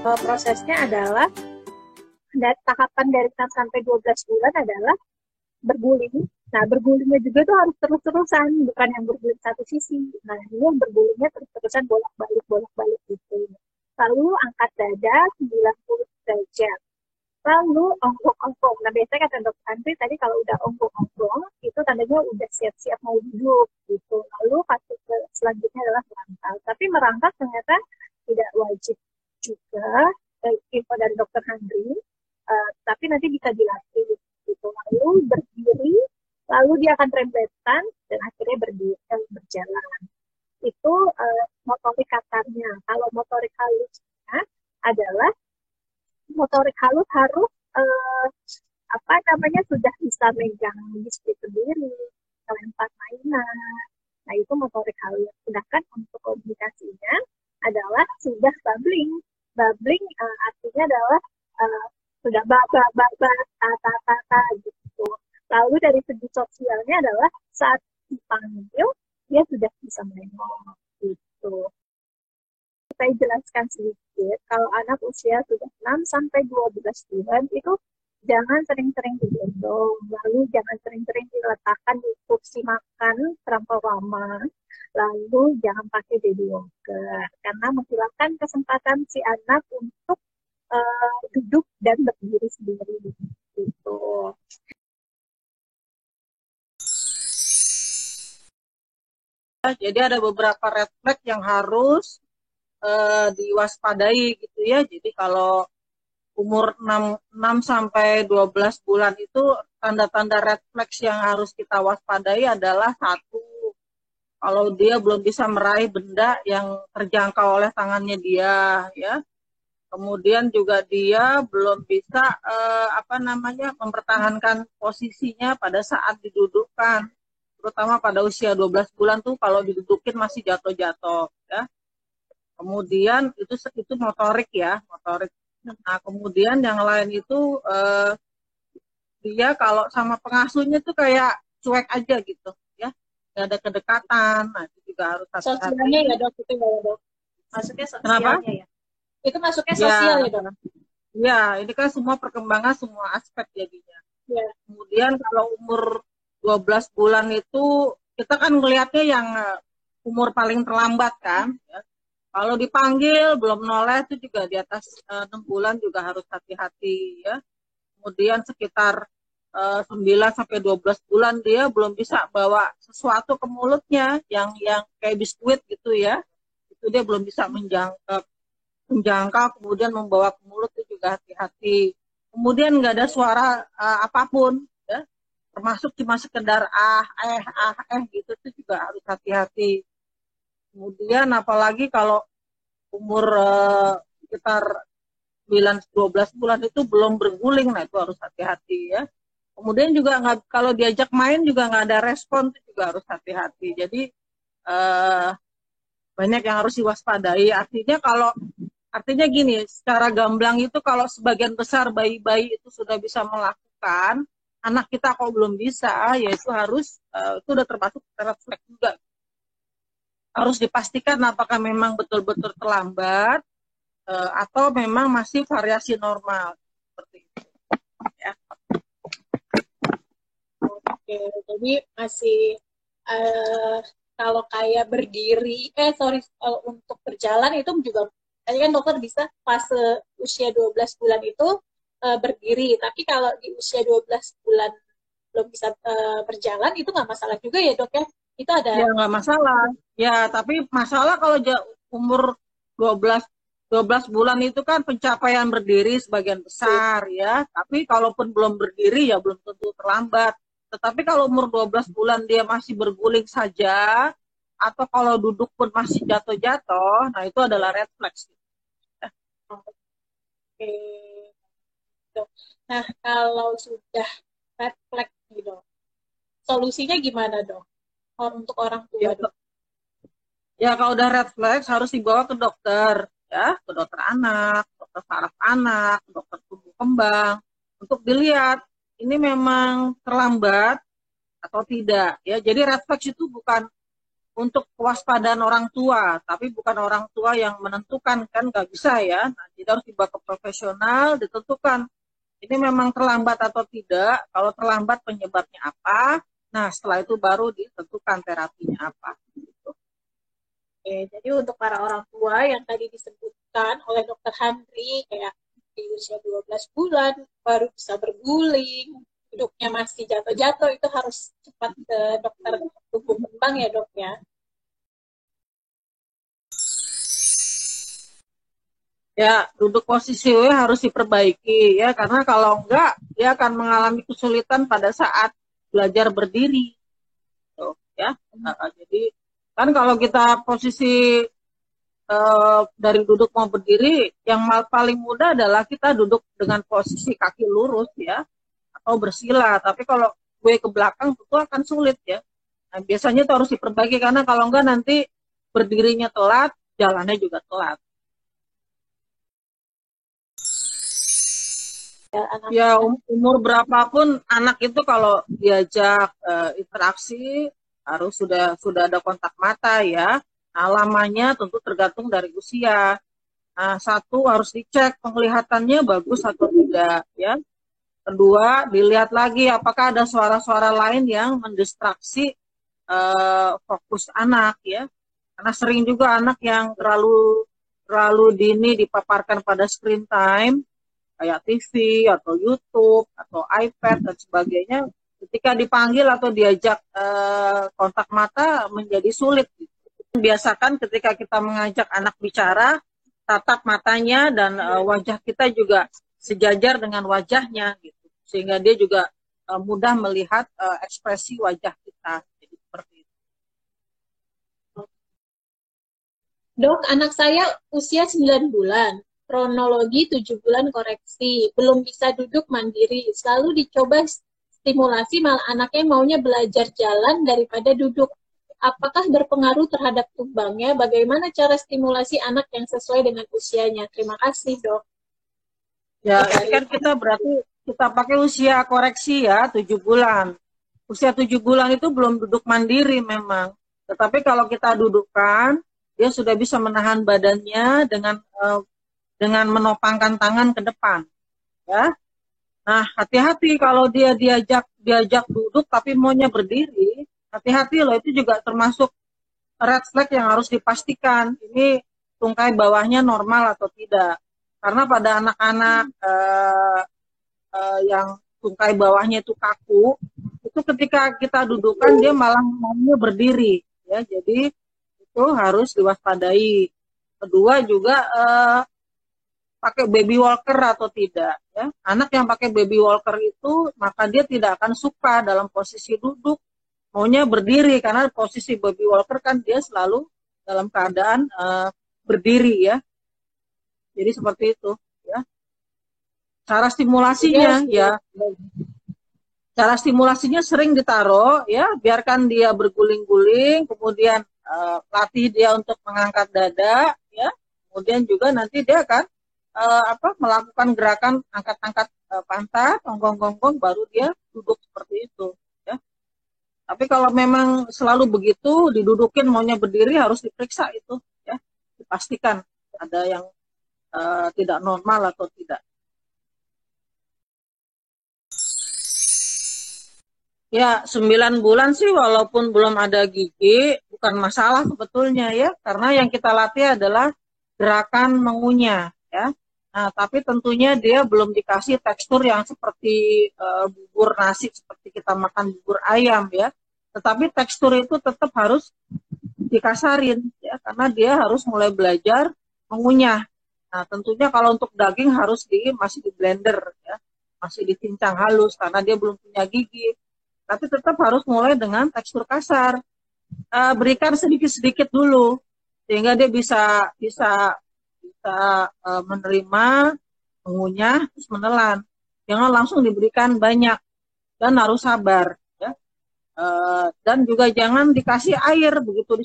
Prosesnya adalah tahapan dari 6 sampai 12 bulan adalah berguling. Nah, bergulingnya juga tuh harus terus-terusan, bukan yang berguling satu sisi. Nah, ini yang bergulingnya terus-terusan bolak-balik gitu. Lalu angkat dada 90 derajat. Lalu ongkong-ongkong. Nah, biasanya kata dokter Andri tadi kalau udah ongkong-ongkong, itu tandanya udah siap-siap mau duduk gitu. Lalu fase selanjutnya adalah merangkak. Tapi merangkak ternyata tidak wajib juga, info dari dokter Andri, tapi nanti bisa dilatih gitu. Lalu berdiri, lalu dia akan rembetan dan akhirnya berjalan. Itu motorik kasarnya. Kalau motorik halusnya adalah motorik halus harus apa namanya sudah bisa megang distrik sendiri, melempar mainan. Nah, itu motorik halus. Sedangkan untuk komunikasinya adalah sudah babbling. Babbling artinya adalah sudah ba ba ba ba ta ta ta ta gitu. Lalu dari segi sosialnya adalah saat dipanggil dia sudah bisa menengok gitu. Saya jelaskan sedikit, kalau anak usia sudah 6 sampai 12 bulan itu jangan sering-sering digendong, lalu jangan sering-sering diletakkan di kursi makan terlampau lama, lalu jangan pakai baby walker, karena menghilangkan kesempatan si anak untuk duduk dan berdiri sendiri gitu. Jadi ada beberapa red flag yang harus diwaspadai gitu ya. Jadi kalau umur 6 sampai 12 bulan itu tanda-tanda red flags yang harus kita waspadai adalah satu, kalau dia belum bisa meraih benda yang terjangkau oleh tangannya dia ya. Kemudian juga dia belum bisa mempertahankan posisinya pada saat didudukkan. Terutama pada usia 12 bulan tuh kalau didudukin masih jatuh-jatuh ya. Kemudian itu motorik ya, motorik. Nah, kemudian yang lain itu dia kalau sama pengasuhnya tuh kayak cuek aja gitu ya, nggak ada kedekatan. Nah, itu juga harus hati-hati. Sosialnya ya dok, itu ya dok. Masuknya sosialnya ya. Itu masuknya sosial ya dok. Ya, ini kan semua perkembangan semua aspek jadinya. Ya. Kemudian kalau umur 12 bulan itu kita kan melihatnya yang umur paling terlambat kan ya. Kalau dipanggil belum noleh itu juga di atas 6 bulan juga harus hati-hati ya. Kemudian sekitar 9 sampai 12 bulan dia belum bisa bawa sesuatu ke mulutnya yang kayak biskuit gitu ya. Itu dia belum bisa menjangkau kemudian membawa ke mulut itu juga hati-hati. Kemudian nggak ada suara apapun ya. Termasuk cuma sekedar gitu itu juga harus hati-hati. Kemudian apalagi kalau umur sekitar 9-12 bulan itu belum berguling, nah itu harus hati-hati ya. Kemudian juga kalau diajak main juga nggak ada respon, itu juga harus hati-hati. Jadi banyak yang harus diwaspadai. Artinya gini, secara gamblang itu kalau sebagian besar bayi-bayi itu sudah bisa melakukan, anak kita kok belum bisa, ya itu harus itu udah termasuk red flag juga. Harus dipastikan apakah memang betul-betul terlambat atau memang masih variasi normal seperti itu. Ya. Oke, jadi masih kalau kayak berdiri, untuk berjalan itu juga, tadi kan dokter bisa fase usia 12 bulan itu berdiri, tapi kalau di usia 12 bulan belum bisa berjalan itu nggak masalah juga ya dok ya? Itu ada? Ya nggak masalah. Ya tapi masalah kalau umur 12 bulan itu kan pencapaian berdiri sebagian besar ya. Tapi kalaupun belum berdiri ya belum tentu terlambat. Tetapi kalau umur 12 bulan dia masih berguling saja atau kalau duduk pun masih jatuh-jatuh, nah itu adalah red flag. Oke. Nah, kalau sudah red flag nih dok, solusinya gimana dok? Untuk orang tua ya, dok? Ya kalau udah red flag harus dibawa ke dokter ya, ke dokter anak, dokter saraf anak, dokter tumbuh kembang untuk dilihat ini memang terlambat atau tidak ya. Jadi red flag itu bukan untuk kewaspadaan orang tua, tapi bukan orang tua yang menentukan, kan nggak bisa ya. Nah, jadi harus dibawa ke profesional, ditentukan ini memang terlambat atau tidak. Kalau terlambat penyebabnya apa? Nah, setelah itu baru ditentukan terapinya apa. Gitu. Oke, jadi untuk para orang tua yang tadi disebutkan oleh Dokter Handri, kayak di usia 12 bulan baru bisa berguling, duduknya masih jatuh-jatuh, itu harus cepat ke dokter tumbuh kembang ya dok ya. Ya, duduk posisi W harus diperbaiki ya, karena kalau enggak dia akan mengalami kesulitan pada saat belajar berdiri. Tuh, ya. Jadi kan kalau kita posisi dari duduk mau berdiri, yang paling mudah adalah kita duduk dengan posisi kaki lurus ya, atau bersila. Tapi kalau W ke belakang itu akan sulit ya. Nah, biasanya itu harus diperbaiki karena kalau enggak nanti berdirinya telat, jalannya juga telat. Ya, umur berapapun anak itu kalau diajak interaksi harus sudah ada kontak mata ya. Nah, lamanya tentu tergantung dari usia. Nah, satu harus dicek penglihatannya bagus atau tidak ya. Kedua, dilihat lagi apakah ada suara-suara lain yang mendistraksi fokus anak ya. Karena sering juga anak yang terlalu dini dipaparkan pada screen time kayak TV atau YouTube atau iPad dan sebagainya, ketika dipanggil atau diajak kontak mata menjadi sulit. Biasakan ketika kita mengajak anak bicara, tatap matanya dan wajah kita juga sejajar dengan wajahnya, gitu, sehingga dia juga mudah melihat ekspresi wajah kita. Jadi seperti itu. Dok, anak saya usia 9 bulan. Kronologi 7 bulan koreksi, belum bisa duduk mandiri, selalu dicoba stimulasi malah anaknya maunya belajar jalan daripada duduk. Apakah berpengaruh terhadap tumbangnya? Bagaimana cara stimulasi anak yang sesuai dengan usianya? Terima kasih dok. Ya, ini kan kita berarti kita pakai usia koreksi ya, 7 bulan. Usia 7 bulan itu belum duduk mandiri memang. Tetapi kalau kita dudukkan, dia sudah bisa menahan badannya dengan menopangkan tangan ke depan, ya. Nah, hati-hati kalau dia diajak duduk tapi maunya berdiri, hati-hati loh, itu juga termasuk red flag yang harus dipastikan ini tungkai bawahnya normal atau tidak. Karena pada anak-anak yang tungkai bawahnya itu kaku, itu ketika kita dudukkan dia malah maunya berdiri, ya. Jadi itu harus diwaspadai. Kedua juga pakai baby walker atau tidak ya. Anak yang pakai baby walker itu maka dia tidak akan suka dalam posisi duduk, maunya berdiri karena posisi baby walker kan dia selalu dalam keadaan berdiri ya. Jadi seperti itu ya. Cara stimulasinya ya. Cara stimulasinya sering ditaruh ya, biarkan dia berguling-guling, kemudian latih dia untuk mengangkat dada ya. Kemudian juga nanti dia akan melakukan gerakan angkat-angkat pantat, gonggong-gonggong, baru dia duduk seperti itu ya. Tapi kalau memang selalu begitu didudukin maunya berdiri, harus diperiksa itu ya, dipastikan ada yang tidak normal atau tidak. Ya, 9 bulan sih walaupun belum ada gigi bukan masalah sebetulnya ya, karena yang kita latih adalah gerakan mengunyah ya. Nah, tapi tentunya dia belum dikasih tekstur yang seperti bubur nasi, seperti kita makan bubur ayam ya. Tetapi tekstur itu tetap harus dikasarin ya, karena dia harus mulai belajar mengunyah. Nah, tentunya kalau untuk daging harus masih di blender ya, masih dicincang halus karena dia belum punya gigi. Tapi tetap harus mulai dengan tekstur kasar. Berikan sedikit-sedikit dulu sehingga dia bisa menerima, mengunyah, terus menelan. Jangan langsung diberikan banyak dan harus sabar. Ya. Dan juga jangan dikasih air begitu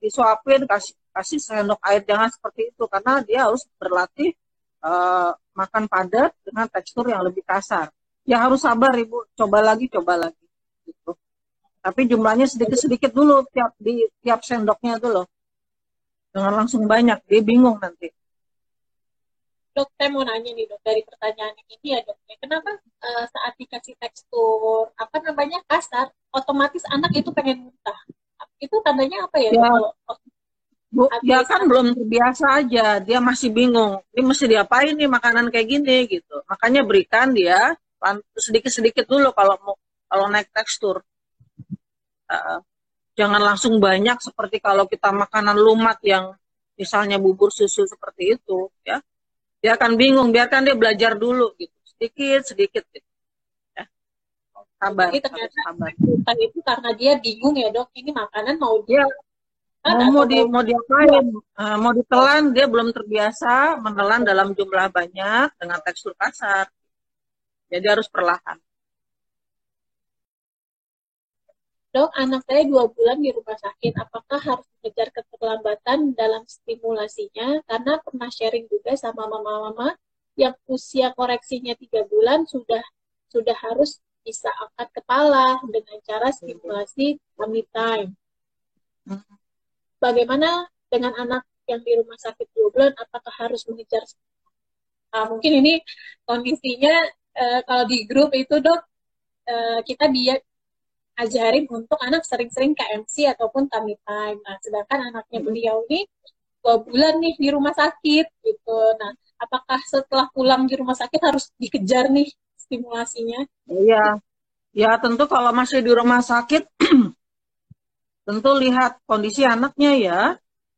disuapin, kasih sendok air, jangan seperti itu karena dia harus berlatih makan padat dengan tekstur yang lebih kasar. Ya harus sabar ibu, coba lagi gitu. Tapi jumlahnya sedikit-sedikit dulu di tiap sendoknya itu loh. Jangan langsung banyak, dia bingung nanti. Dok, saya mau nanya nih dok, dari pertanyaan ini ya dok, kenapa saat dikasih tekstur apa namanya kasar, otomatis anak itu pengen muntah? Itu tandanya apa ya dok? Ya, Kalau Bu, dia habis kan belum terbiasa aja, dia masih bingung. Ini mesti diapain nih makanan kayak gini gitu. Makanya berikan dia sedikit-sedikit dulu kalau naik tekstur. Uh, jangan langsung banyak seperti kalau kita makanan lumat yang misalnya bubur susu seperti itu, ya. Dia akan bingung, biarkan dia belajar dulu gitu. Sedikit-sedikit gitu. Ya. Sabar, jadi ternyata sabar. muntah itu karena dia bingung ya dok, ini makanan mau Ya, mau diapain, mau ditelan, dia belum terbiasa menelan dalam jumlah banyak dengan tekstur kasar, jadi harus perlahan. Dok, anak saya 2 bulan di rumah sakit, apakah harus mengejar keterlambatan dalam stimulasinya? Karena pernah sharing juga sama mama-mama yang usia koreksinya 3 bulan sudah harus bisa angkat kepala dengan cara stimulasi tummy time. Bagaimana dengan anak yang di rumah sakit 2 bulan, apakah harus mengejar? Mungkin ini kondisinya kalau di grup itu dok, kita ajarin untuk anak sering-sering KMC ataupun tummy time. Nah, sedangkan anaknya beliau ini 2 bulan nih di rumah sakit gitu. Nah, apakah setelah pulang di rumah sakit harus dikejar nih stimulasinya? Iya, ya tentu kalau masih di rumah sakit tentu lihat kondisi anaknya ya.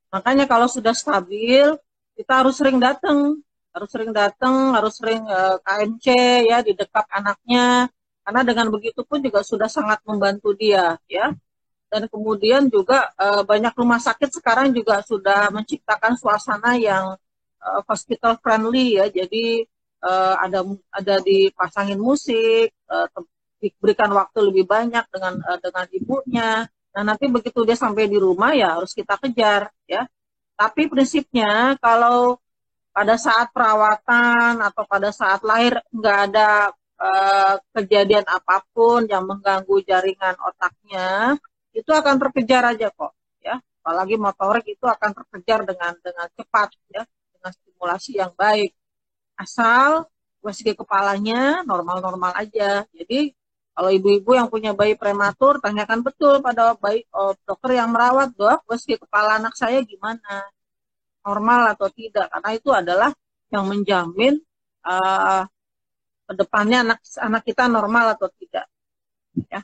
Makanya kalau sudah stabil, kita harus sering datang, harus sering KMC ya di dekat anaknya. Karena dengan begitu pun juga sudah sangat membantu dia ya. Dan kemudian juga banyak rumah sakit sekarang juga sudah menciptakan suasana yang hospital friendly ya. Jadi ada dipasangin musik, diberikan waktu lebih banyak dengan ibunya. Nah, nanti begitu dia sampai di rumah ya harus kita kejar ya. Tapi prinsipnya kalau pada saat perawatan atau pada saat lahir nggak ada kejadian apapun yang mengganggu jaringan otaknya, itu akan terkejar aja kok ya. Apalagi motorik itu akan terkejar dengan cepat ya, dengan stimulasi yang baik. Asal USG kepalanya normal-normal aja. Jadi kalau ibu-ibu yang punya bayi prematur, tanyakan betul pada dokter yang merawat, dok, USG kepala anak saya gimana? Normal atau tidak? Karena itu adalah yang menjamin kedepannya anak kita normal atau tidak. Ya.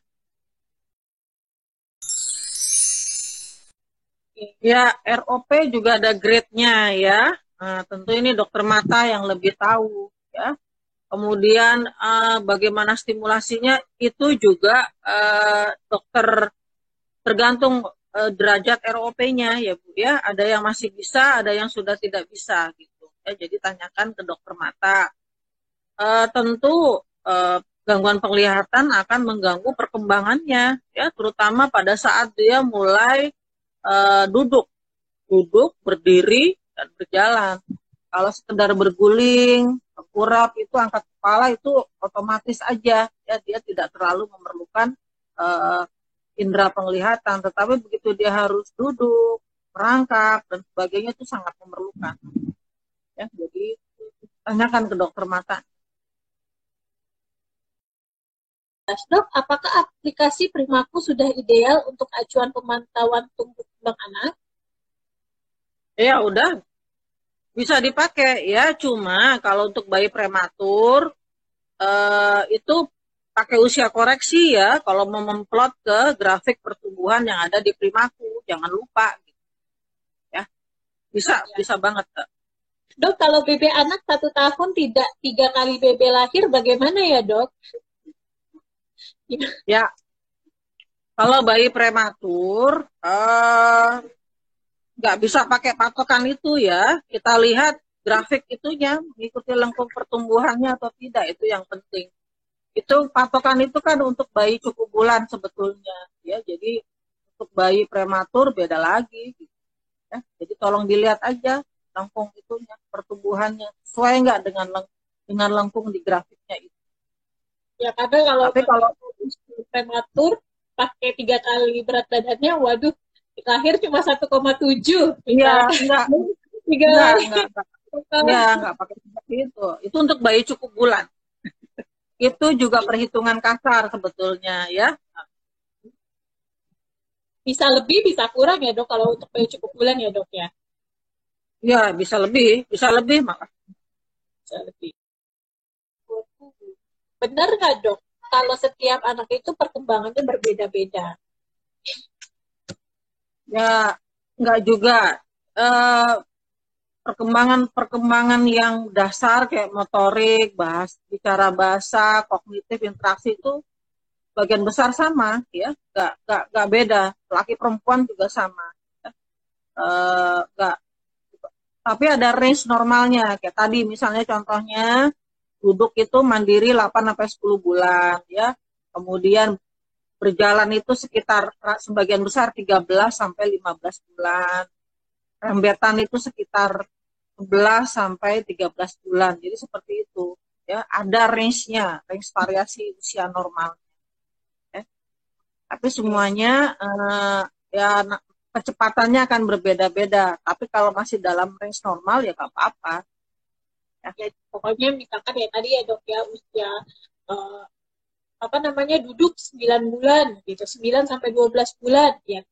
Ya, ROP juga ada grade-nya ya. Nah, tentu ini dokter mata yang lebih tahu ya. Kemudian bagaimana stimulasinya itu juga dokter tergantung derajat ROP-nya ya Bu ya. Ada yang masih bisa, ada yang sudah tidak bisa gitu. Ya, jadi tanyakan ke dokter mata. Tentu gangguan penglihatan akan mengganggu perkembangannya ya, terutama pada saat dia mulai duduk, berdiri dan berjalan. Kalau sekedar berguling, kurap itu angkat kepala itu otomatis aja ya, dia tidak terlalu memerlukan indera penglihatan. Tetapi begitu dia harus duduk, merangkak dan sebagainya itu sangat memerlukan. Ya, jadi tanyakan ke dokter mata. Dok, apakah aplikasi Primaku sudah ideal untuk acuan pemantauan tumbuh kembang anak? Ya udah, bisa dipakai ya, cuma kalau untuk bayi prematur itu pakai usia koreksi ya, kalau mau memplot ke grafik pertumbuhan yang ada di Primaku, jangan lupa gitu. Ya, bisa banget. Dok, kalau BB anak 1 tahun tidak 3 kali BB lahir, bagaimana ya dok? Ya, kalau bayi prematur nggak bisa pakai patokan itu ya. Kita lihat grafik itunya, mengikuti lengkung pertumbuhannya atau tidak, itu yang penting. Itu patokan itu kan untuk bayi cukup bulan sebetulnya ya. Jadi untuk bayi prematur beda lagi gitu. Ya. Jadi tolong dilihat aja lengkung itunya, pertumbuhannya sesuai nggak dengan lengkung di grafiknya itu. Ya, karena kalau prematur pakai pakai 3 kali berat badannya, waduh, lahir cuma 1,7. Iya, enggak, Tiga enggak, kali. enggak, enggak. Ya, enggak pakai seperti itu. Itu untuk bayi cukup bulan. Itu juga perhitungan kasar sebetulnya ya. Bisa lebih, bisa kurang ya dok, kalau untuk bayi cukup bulan ya dok ya. Ya, bisa lebih maka. Bisa lebih. Benar nggak dok? Kalau setiap anak itu perkembangannya berbeda-beda. Ya, enggak juga. Eh, perkembangan yang dasar kayak motorik, bicara bahasa, kognitif, interaksi itu bagian besar sama ya, nggak beda. Laki perempuan juga sama. Nggak, tapi ada range normalnya. Kayak tadi misalnya contohnya duduk itu mandiri 8 sampai 10 bulan ya. Kemudian berjalan itu sekitar sebagian besar 13 sampai 15 bulan. Rembetan itu sekitar 11 sampai 13 bulan. Jadi seperti itu ya, ada range-nya, range variasi usia normal. Ya. Tapi semuanya ya kecepatannya akan berbeda-beda. Tapi kalau masih dalam range normal ya nggak apa-apa. Ya, pokoknya misalkan ya tadi ya dok ya, usia eh, apa namanya, duduk 9 bulan gitu, 9 sampai 12 bulan ya.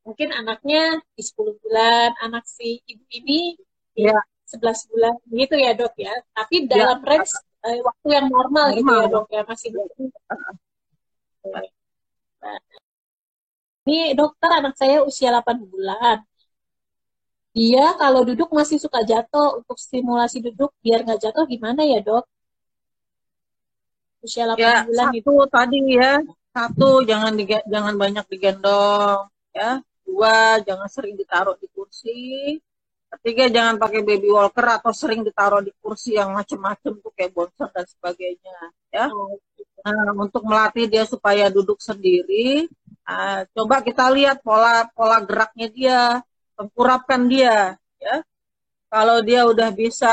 Mungkin anaknya di 10 bulan, anak si ibu ini di Ya, 11 bulan gitu ya dok ya. Tapi ya dalam range waktu yang normal gitu ya normal. dok ya, masih. Nah, ini dokter, anak saya usia 8 bulan. Dia kalau duduk masih suka jatuh. Untuk stimulasi duduk biar nggak jatuh gimana ya dok? Usia 8 Ya, bulan itu. satu tadi ya, satu jangan banyak digendong, ya. Dua, jangan sering ditaruh di kursi. Ketiga, jangan pakai baby walker atau sering ditaruh di kursi yang macem-macem tuh kayak bonser dan sebagainya, ya. Nah, untuk melatih dia supaya duduk sendiri, coba kita lihat pola pola geraknya dia, tengkurapkan dia, ya. Kalau dia udah bisa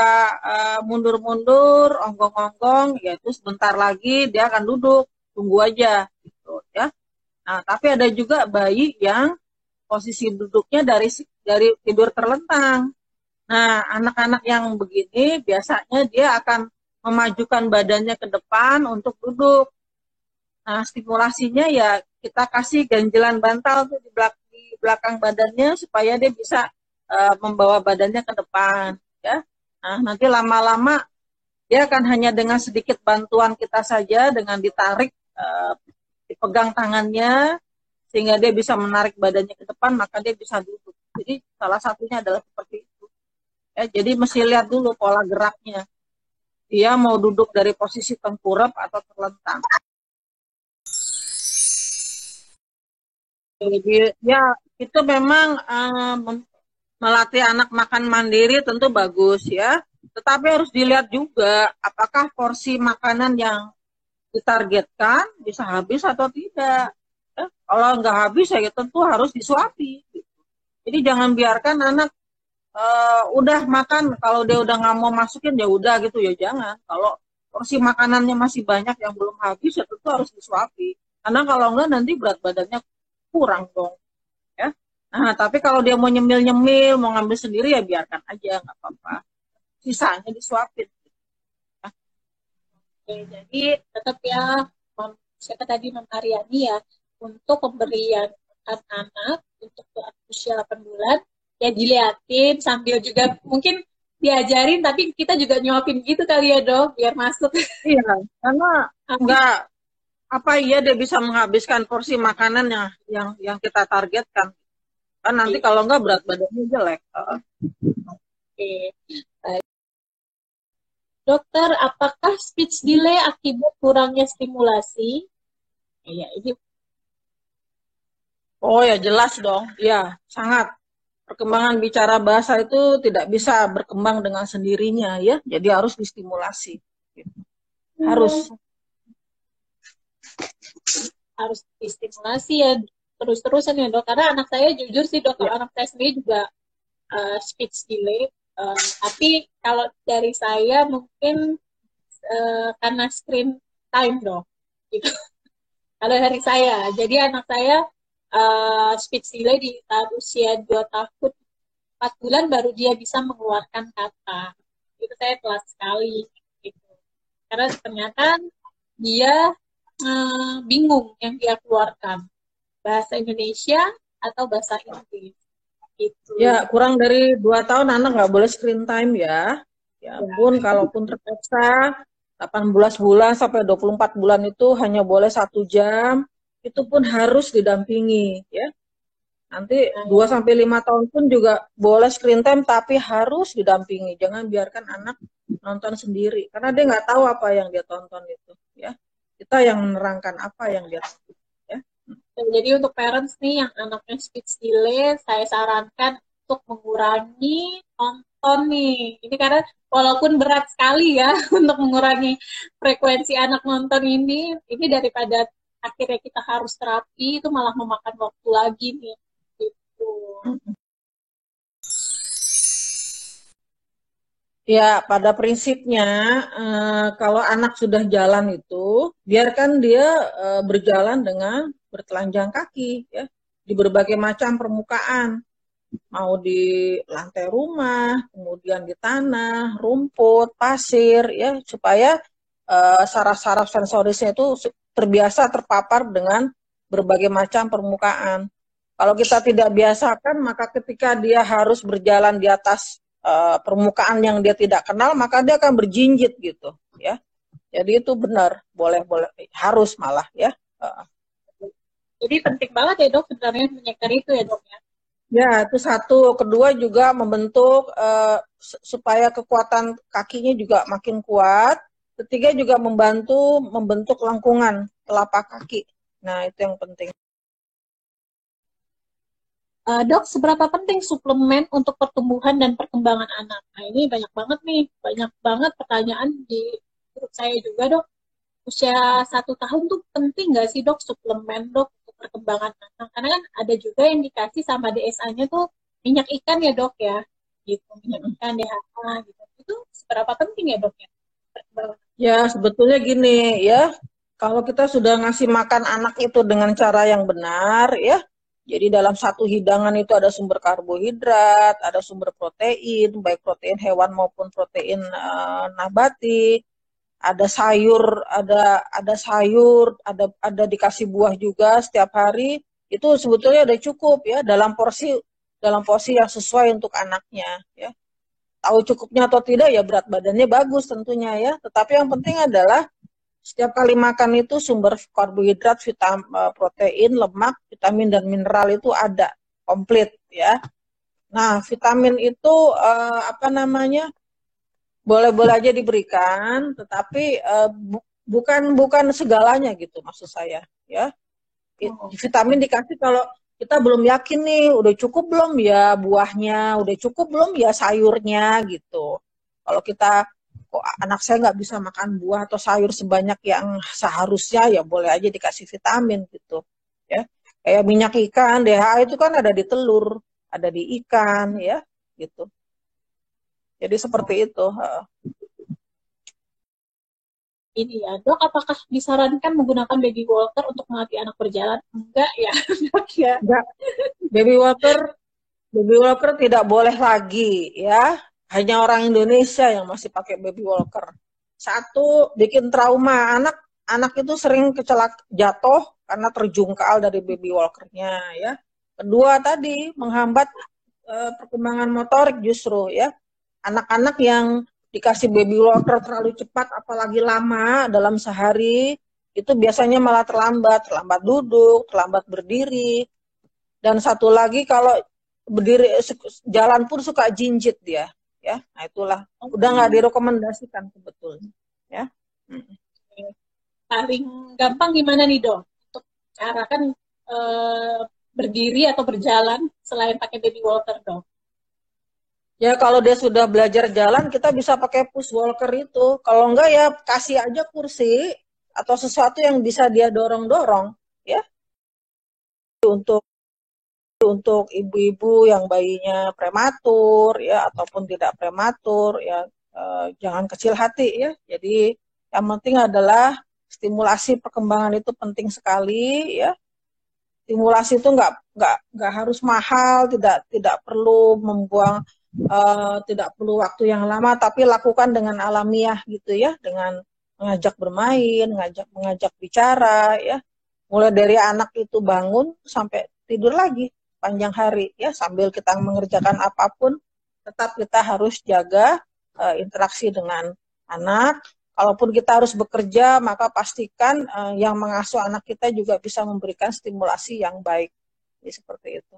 mundur-mundur, onggong-onggong, ya itu sebentar lagi dia akan duduk, tunggu aja, gitu ya. Nah, tapi ada juga bayi yang posisi duduknya dari tidur terlentang. Nah, anak-anak yang begini biasanya dia akan memajukan badannya ke depan untuk duduk. Nah, stimulasinya ya kita kasih ganjelan bantal tuh di belakang badannya supaya dia bisa membawa badannya ke depan, ya. Nah, nanti lama-lama dia akan hanya dengan sedikit bantuan kita saja, dengan ditarik, dipegang tangannya, sehingga dia bisa menarik badannya ke depan, maka dia bisa duduk. Jadi salah satunya adalah seperti itu. Ya, jadi mesti lihat dulu pola geraknya. Dia mau duduk dari posisi tengkurap atau terlentang. Jadi ya itu memang melatih anak makan mandiri tentu bagus ya. Tetapi harus dilihat juga apakah porsi makanan yang ditargetkan bisa habis atau tidak. Ya, kalau nggak habis ya tentu harus disuapi. Jadi jangan biarkan anak udah makan, kalau dia udah nggak mau masukin ya udah gitu ya, jangan. Kalau porsi makanannya masih banyak yang belum habis ya tentu harus disuapi. Karena kalau enggak nanti berat badannya kurang dong. Ya. Nah, tapi kalau dia mau nyemil-nyemil, mau ngambil sendiri ya biarkan aja, nggak apa-apa. Sisanya disuapin. Ya. Oke, jadi tetap ya, siapa tadi, Mam Aryani ya, untuk pemberian anak untuk usia 8 bulan ya diliatin, sambil juga mungkin diajarin, tapi kita juga nyuapin gitu kali ya dok, biar masuk. Iya, karena nggak apa iya dia bisa menghabiskan porsi makanan yang kita targetkan. Kan nanti kalau nggak berat badannya jelek. Oke. Dokter, apakah speech delay akibat kurangnya stimulasi? Iya, ini. Oh ya jelas dong, ya sangat. Perkembangan bicara bahasa itu tidak bisa berkembang dengan sendirinya ya, jadi harus distimulasi. Harus. Harus distimulasi ya terus-terusan ya dok. Karena anak saya jujur sih dok, kalau anak saya sendiri juga speech delay. Tapi kalau dari saya mungkin karena screen time dok. Gitu. Kalau dari saya, jadi anak saya speech delay di saat usia 2 tahun 4 bulan baru dia bisa mengeluarkan kata. Itu saya telat sekali gitu. Karena ternyata dia bingung yang dia keluarkan, bahasa Indonesia atau bahasa Inggris gitu. Ya, kurang dari 2 tahun anak nggak boleh screen time ya. Ya Ya. pun, kalaupun terpaksa 18 bulan sampai 24 bulan itu hanya boleh 1 jam, itu pun harus didampingi ya. Nanti Nah, 2 sampai 5 tahun pun juga boleh screen time, tapi harus didampingi. Jangan biarkan anak nonton sendiri, karena dia nggak tahu apa yang dia tonton itu ya. Kita yang menerangkan apa yang dia tonton ya. jadi untuk parents nih yang anaknya speech delay, saya sarankan untuk mengurangi nonton nih. Ini karena walaupun berat sekali ya untuk mengurangi frekuensi anak nonton ini daripada akhirnya kita harus terapi itu malah memakan waktu lagi nih. Gitu. Ya, pada prinsipnya kalau anak sudah jalan itu, biarkan dia berjalan dengan bertelanjang kaki ya, di berbagai macam permukaan, mau di lantai rumah, kemudian di tanah, rumput, pasir ya, supaya saraf-saraf sensorisnya itu terbiasa terpapar dengan berbagai macam permukaan. Kalau kita tidak biasakan, maka ketika dia harus berjalan di atas permukaan yang dia tidak kenal, maka dia akan berjinjit gitu, ya. Jadi itu benar, boleh harus malah ya. Jadi penting banget ya dok sebenarnya menyekar itu ya dok ya. Ya, itu satu. Kedua juga membentuk supaya kekuatan kakinya juga makin kuat. Ketiga juga membantu membentuk lengkungan telapak kaki. Nah, itu yang penting. Dok, seberapa penting suplemen untuk pertumbuhan dan perkembangan anak? Nah, ini banyak banget nih, banyak banget pertanyaan di grup saya juga, dok. Usia 1 tahun tuh penting nggak sih, dok, suplemen, dok, untuk perkembangan anak? Karena kan ada juga yang dikasih sama DSA-nya tuh minyak ikan ya, dok, ya. Gitu, minyak ikan, DHA, gitu. Itu seberapa penting ya, dok, ya? Perkembangan. Ya, sebetulnya gini ya, kalau kita sudah ngasih makan anak itu dengan cara yang benar ya, jadi dalam satu hidangan itu ada sumber karbohidrat, ada sumber protein, baik protein hewan maupun protein nabati, ada sayur, ada sayur, ada dikasih buah juga setiap hari, itu sebetulnya udah cukup ya dalam porsi yang sesuai untuk anaknya ya. Tahu cukupnya atau tidak ya berat badannya bagus tentunya ya. Tetapi yang penting adalah setiap kali makan itu sumber karbohidrat, vitamin, protein, lemak, vitamin dan mineral itu ada komplit ya. Nah, vitamin itu apa namanya? Boleh-boleh aja diberikan, tetapi bukan segalanya gitu maksud saya ya. Vitamin dikasih kalau kita belum yakin nih udah cukup belum ya buahnya, udah cukup belum ya sayurnya gitu. Kalau kita kok anak saya nggak bisa makan buah atau sayur sebanyak yang seharusnya, ya boleh aja dikasih vitamin gitu ya. Kayak minyak ikan, DHA itu kan ada di telur, ada di ikan ya gitu. Jadi seperti itu. Ini ya, dok, apakah disarankan menggunakan baby walker untuk melatih anak berjalan? Enggak ya, dok ya. Enggak, baby walker Baby walker tidak boleh lagi ya. Hanya orang Indonesia yang masih pakai baby walker. Satu, bikin trauma anak. Anak itu sering jatuh karena terjungkal dari baby walkernya ya. Kedua tadi menghambat perkembangan motorik justru ya. Anak-anak yang dikasih baby walker terlalu cepat apalagi lama dalam sehari itu biasanya malah terlambat duduk, terlambat berdiri. Dan satu lagi kalau berdiri jalan pun suka jinjit dia ya. Nah itulah udah nggak direkomendasikan sebetulnya ya. Paling gampang gimana nih dok untuk cara kan berdiri atau berjalan selain pakai baby walker dok? Ya kalau dia sudah belajar jalan kita bisa pakai push walker itu. Kalau enggak ya kasih aja kursi atau sesuatu yang bisa dia dorong-dorong ya. Untuk ibu-ibu yang bayinya prematur ya ataupun tidak prematur ya, jangan kecil hati ya. Jadi yang penting adalah Stimulasi perkembangan itu penting sekali ya. Stimulasi itu nggak harus mahal, tidak perlu membuang tidak perlu waktu yang lama, tapi lakukan dengan alamiah gitu ya, dengan mengajak bermain, mengajak bicara ya. Mulai dari anak itu bangun sampai tidur lagi panjang hari ya, sambil kita mengerjakan apapun tetap kita harus jaga interaksi dengan anak. Kalaupun kita harus bekerja, maka pastikan yang mengasuh anak kita juga bisa memberikan stimulasi yang baik. Jadi seperti itu.